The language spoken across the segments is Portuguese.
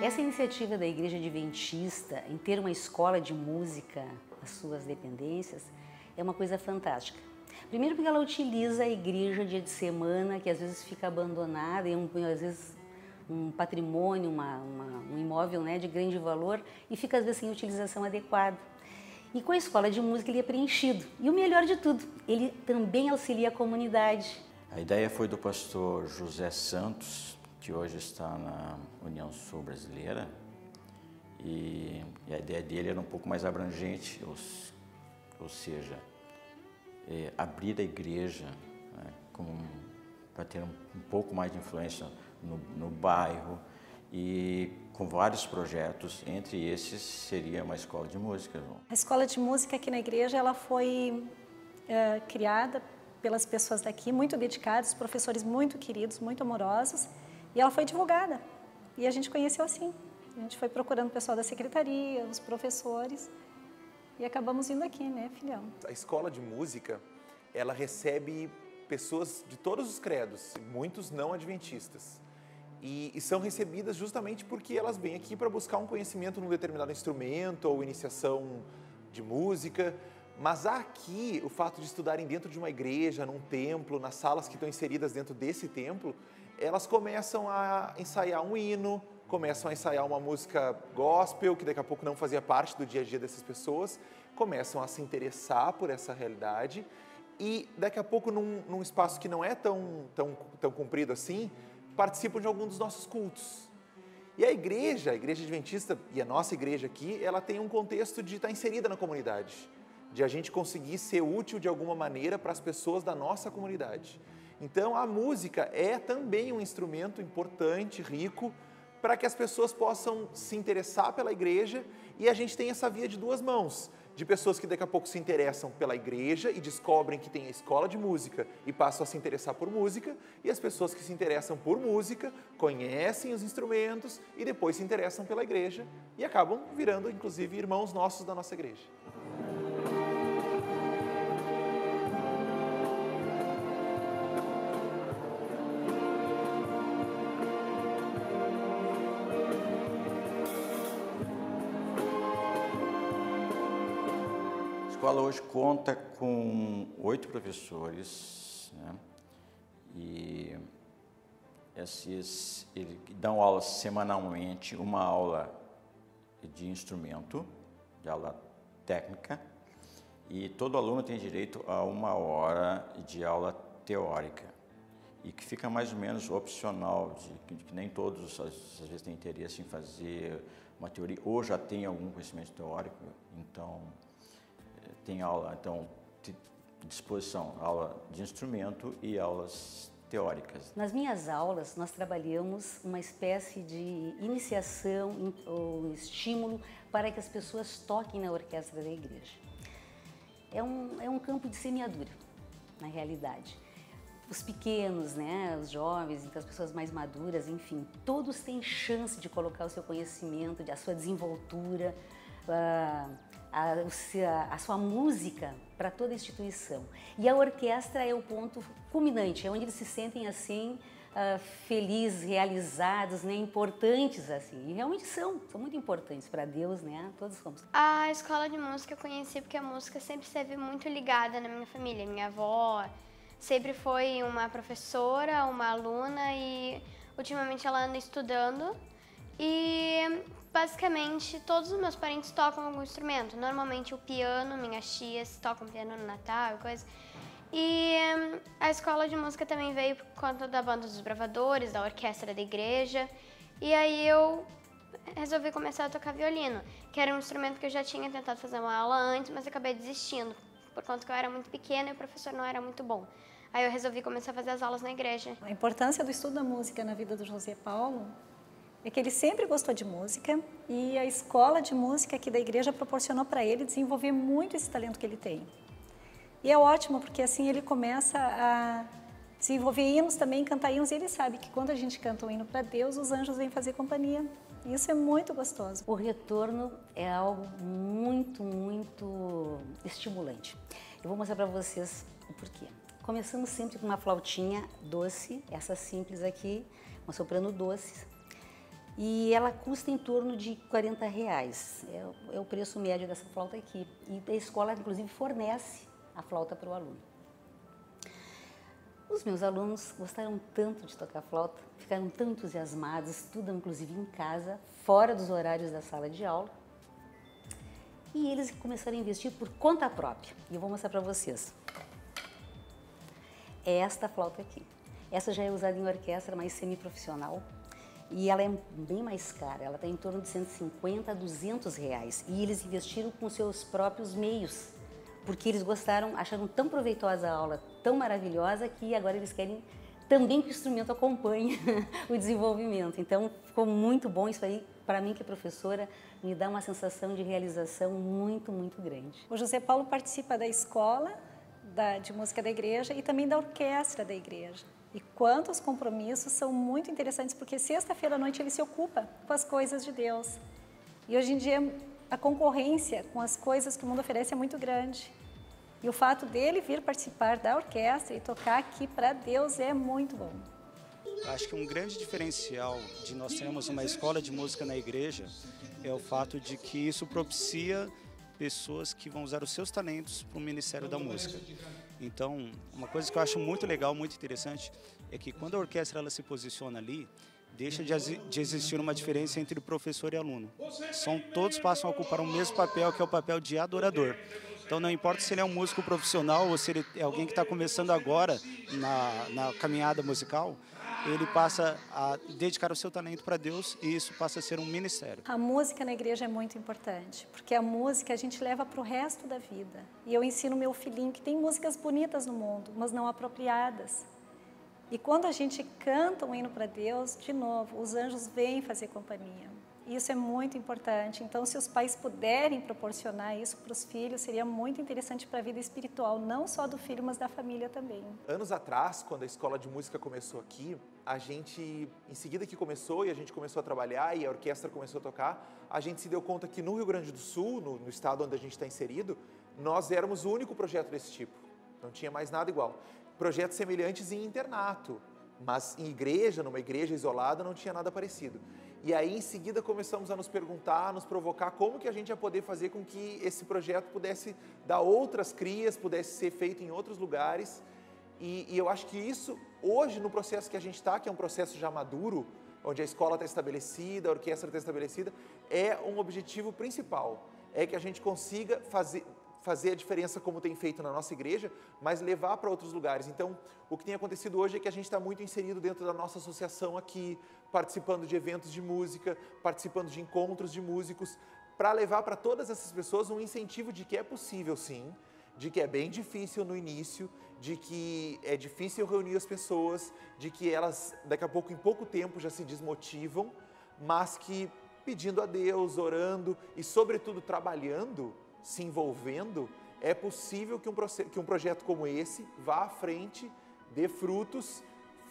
Essa iniciativa da Igreja Adventista em ter uma escola de música nas suas dependências é uma coisa fantástica. Primeiro porque ela utiliza a igreja dia de semana, que às vezes fica abandonada, e às vezes um patrimônio, um imóvel, né, de grande valor, e fica às vezes sem utilização adequada. E com a escola de música ele é preenchido. E o melhor de tudo, ele também auxilia a comunidade. A ideia foi do pastor José Santos, que hoje está na União Sul Brasileira, e a ideia dele era um pouco mais abrangente, ou seja, abrir a igreja, né, para ter um pouco mais de influência no bairro, e com vários projetos, entre esses seria uma escola de música. A escola de música aqui na igreja ela foi criada pelas pessoas daqui, muito dedicadas, professores muito queridos, muito amorosos, e ela foi divulgada. E a gente conheceu assim. A gente foi procurando o pessoal da secretaria, os professores, e acabamos indo aqui, né, filhão? A escola de música, ela recebe pessoas de todos os credos, muitos não adventistas. E são recebidas justamente porque elas vêm aqui para buscar um conhecimento num determinado instrumento ou iniciação de música. Mas aqui, o fato de estudarem dentro de uma igreja, num templo, nas salas que estão inseridas dentro desse templo, elas começam a ensaiar um hino, começam a ensaiar uma música gospel, que daqui a pouco não fazia parte do dia a dia dessas pessoas, começam a se interessar por essa realidade e daqui a pouco, num espaço que não é tão comprido assim, participam de algum dos nossos cultos. E a Igreja Adventista e a nossa igreja aqui, ela tem um contexto de estar inserida na comunidade, de a gente conseguir ser útil de alguma maneira para as pessoas da nossa comunidade. Então, a música é também um instrumento importante, rico, para que as pessoas possam se interessar pela igreja, e a gente tem essa via de duas mãos, de pessoas que daqui a pouco se interessam pela igreja e descobrem que tem a escola de música e passam a se interessar por música, e as pessoas que se interessam por música, conhecem os instrumentos e depois se interessam pela igreja e acabam virando, inclusive, irmãos nossos da nossa igreja. A escola hoje conta com 8 professores, né? E eles dão aulas semanalmente, uma aula de instrumento, de aula técnica, e todo aluno tem direito a 1 hora de aula teórica, e que fica mais ou menos opcional, de que nem todos às vezes têm interesse em fazer uma teoria, ou já tem algum conhecimento teórico, então tem aula, de disposição, aula de instrumento e aulas teóricas. Nas minhas aulas, nós trabalhamos uma espécie de iniciação ou estímulo para que as pessoas toquem na orquestra da igreja. É um campo de semeadura, na realidade. Os pequenos, né, os jovens, então as pessoas mais maduras, enfim, todos têm chance de colocar o seu conhecimento, a sua desenvoltura, a sua música para toda a instituição. E a orquestra é o ponto culminante, é onde eles se sentem assim, felizes, realizados, né, importantes assim. E realmente são muito importantes para Deus, né? Todos somos. A escola de música eu conheci porque a música sempre esteve muito ligada na minha família. Minha avó sempre foi uma professora, uma aluna, e ultimamente ela anda estudando. E basicamente todos os meus parentes tocam algum instrumento, normalmente o piano, minhas tias tocam piano no Natal e coisa. E a escola de música também veio por conta da banda dos bravadores, da orquestra da igreja, e aí eu resolvi começar a tocar violino, que era um instrumento que eu já tinha tentado fazer uma aula antes, mas acabei desistindo, por conta que eu era muito pequena e o professor não era muito bom. Aí eu resolvi começar a fazer as aulas na igreja. A importância do estudo da música na vida do José Paulo é que ele sempre gostou de música, e a escola de música aqui da igreja proporcionou para ele desenvolver muito esse talento que ele tem. E é ótimo porque assim ele começa a desenvolver hinos também, cantar hinos, e ele sabe que quando a gente canta um hino para Deus, os anjos vêm fazer companhia. E isso é muito gostoso. O retorno é algo muito estimulante. Eu vou mostrar para vocês o porquê. Começamos sempre com uma flautinha doce, essa simples aqui, uma soprano doce, e ela custa em torno de R$40. É o preço médio dessa flauta aqui. E a escola, inclusive, fornece a flauta para o aluno. Os meus alunos gostaram tanto de tocar flauta, ficaram tão entusiasmados, estudam inclusive em casa, fora dos horários da sala de aula. E eles começaram a investir por conta própria. E eu vou mostrar para vocês. É esta flauta aqui. Essa já é usada em orquestra, mas semiprofissional. E ela é bem mais cara, ela está em torno de R$150 a R$200. E eles investiram com seus próprios meios, porque eles gostaram, acharam tão proveitosa a aula, tão maravilhosa, que agora eles querem também que o instrumento acompanhe o desenvolvimento. Então, ficou muito bom isso aí. Para mim, que é professora, me dá uma sensação de realização muito, muito grande. O José Paulo participa da escola de música da igreja e também da orquestra da igreja. E quantos compromissos são muito interessantes, porque sexta-feira à noite ele se ocupa com as coisas de Deus. E hoje em dia a concorrência com as coisas que o mundo oferece é muito grande. E o fato dele vir participar da orquestra e tocar aqui para Deus é muito bom. Acho que um grande diferencial de nós termos uma escola de música na igreja é o fato de que isso propicia pessoas que vão usar os seus talentos para o Ministério da Música. Então, uma coisa que eu acho muito legal, muito interessante, é que quando a orquestra ela se posiciona ali, deixa de existir uma diferença entre professor e aluno. Todos passam a ocupar o mesmo papel, que é o papel de adorador. Então, não importa se ele é um músico profissional ou se ele é alguém que está começando agora na caminhada musical, ele passa a dedicar o seu talento para Deus e isso passa a ser um ministério. A música na igreja é muito importante, porque a música a gente leva para o resto da vida. E eu ensino meu filhinho que tem músicas bonitas no mundo, mas não apropriadas. E quando a gente canta um hino para Deus, de novo, os anjos vêm fazer companhia. Isso é muito importante. Então, se os pais puderem proporcionar isso para os filhos, seria muito interessante para a vida espiritual, não só do filho, mas da família também. Anos atrás, quando a escola de música começou aqui, a gente, em seguida que começou e a gente começou a trabalhar e a orquestra começou a tocar, a gente se deu conta que no Rio Grande do Sul, no estado onde a gente está inserido, nós éramos o único projeto desse tipo. Não tinha mais nada igual. Projetos semelhantes em internato, mas em igreja, numa igreja isolada, não tinha nada parecido. E aí, em seguida, começamos a nos perguntar, a nos provocar como que a gente ia poder fazer com que esse projeto pudesse dar outras crias, pudesse ser feito em outros lugares. E eu acho que isso, hoje, no processo que a gente está, que é um processo já maduro, onde a escola está estabelecida, a orquestra está estabelecida, é um objetivo principal. É que a gente consiga fazer a diferença como tem feito na nossa igreja, mas levar para outros lugares. Então, o que tem acontecido hoje é que a gente está muito inserido dentro da nossa associação aqui, participando de eventos de música, participando de encontros de músicos, para levar para todas essas pessoas um incentivo de que é possível sim, de que é bem difícil no início, de que é difícil reunir as pessoas, de que elas daqui a pouco, em pouco tempo, já se desmotivam, mas que pedindo a Deus, orando e sobretudo trabalhando, se envolvendo, é possível que um projeto como esse vá à frente, dê frutos,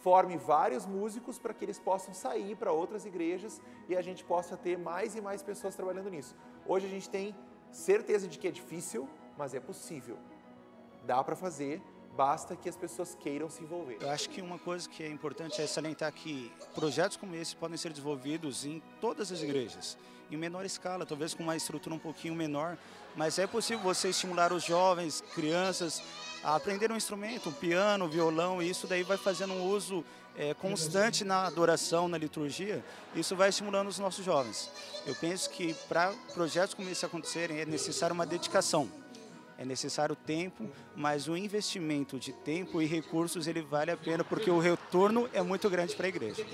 forme vários músicos para que eles possam sair para outras igrejas e a gente possa ter mais e mais pessoas trabalhando nisso. Hoje a gente tem certeza de que é difícil, mas é possível. Dá para fazer, basta que as pessoas queiram se envolver. Eu acho que uma coisa que é importante é salientar que projetos como esse podem ser desenvolvidos em todas as igrejas, em menor escala, talvez com uma estrutura um pouquinho menor, mas é possível você estimular os jovens, crianças, a aprender um instrumento, um piano, um violão, e isso daí vai fazendo um uso constante na adoração, na liturgia, isso vai estimulando os nossos jovens. Eu penso que para projetos como esse acontecerem é necessário uma dedicação, é necessário tempo, mas o investimento de tempo e recursos ele vale a pena porque o retorno é muito grande para a igreja.